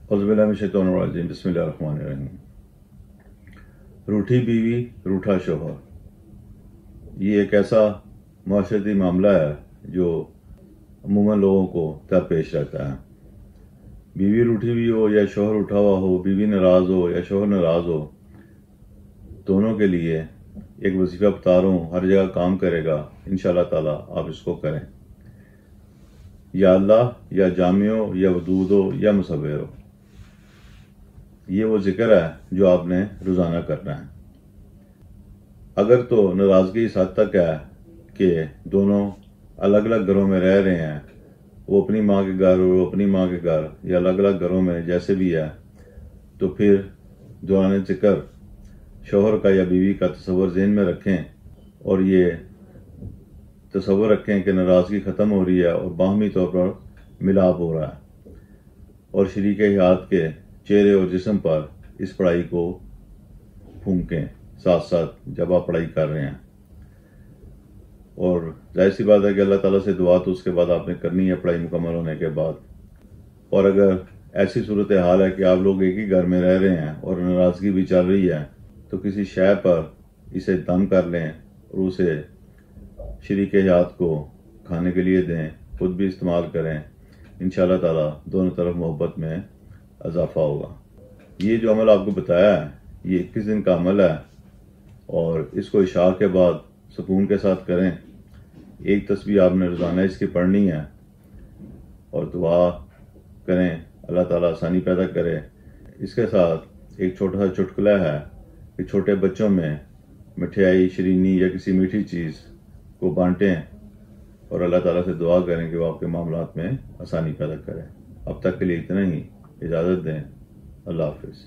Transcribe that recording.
اعوذ باللہ من الشیطان الرجیم، بسم اللہ الرحمن الرحیم۔ روٹھی بیوی روٹھا شوہر، یہ ایک ایسا معاشرتی معاملہ ہے جو عموماً لوگوں کو درپیش رہتا ہے۔ بیوی روٹھی بھی ہو یا شوہر روٹھا ہوا ہو، بیوی ناراض ہو یا شوہر ناراض ہو، دونوں کے لیے ایک وظیفہ بتا رہا ہوں، ہر جگہ کام کرے گا انشاءاللہ تعالیٰ۔ آپ اس کو کریں، یا اللہ یا جامع ہو یا ودود ہو یا مصور ہو، یہ وہ ذکر ہے جو آپ نے روزانہ کرنا ہے۔ اگر تو ناراضگی اس حد تک ہے کہ دونوں الگ الگ گھروں میں رہ رہے ہیں، وہ اپنی ماں کے گھر اور وہ اپنی ماں کے گھر، یا الگ الگ گھروں میں جیسے بھی ہے، تو پھر دوران ذکر شوہر کا یا بیوی کا تصور ذہن میں رکھیں اور یہ تصور رکھیں کہ ناراضگی ختم ہو رہی ہے اور باہمی طور پر ملاپ ہو رہا ہے، اور شریک حیات کے چہرے اور جسم پر اس پڑھائی کو پھونکیں ساتھ ساتھ جب آپ پڑھائی کر رہے ہیں۔ اور ظاہر سی بات ہے کہ اللہ تعالیٰ سے دعا تو اس کے بعد آپ نے کرنی ہے پڑھائی مکمل ہونے کے بعد۔ اور اگر ایسی صورتحال ہے کہ آپ لوگ ایک ہی گھر میں رہ رہے ہیں اور ناراضگی بھی چل رہی ہے، تو کسی شے پر اسے دم کر لیں اور اسے شریک حیات کو کھانے کے لیے دیں، خود بھی استعمال کریں، انشاءاللہ تعالیٰ دونوں طرف محبت میں اضافہ ہوگا۔ یہ جو عمل آپ کو بتایا ہے یہ 21 دن کا عمل ہے، اور اس کو عشاء کے بعد سکون کے ساتھ کریں۔ ایک تسبیح آپ نے روزانہ اس کی پڑھنی ہے اور دعا کریں اللہ تعالیٰ آسانی پیدا کرے۔ اس کے ساتھ ایک چھوٹا سا چٹکلا ہے کہ چھوٹے بچوں میں مٹھائی، شرینی یا کسی میٹھی چیز کو بانٹیں اور اللہ تعالیٰ سے دعا کریں کہ وہ آپ کے معاملات میں آسانی پیدا کرے۔ اب تک کے لیے اتنا ہی، اجازت دیں، اللہ حافظ۔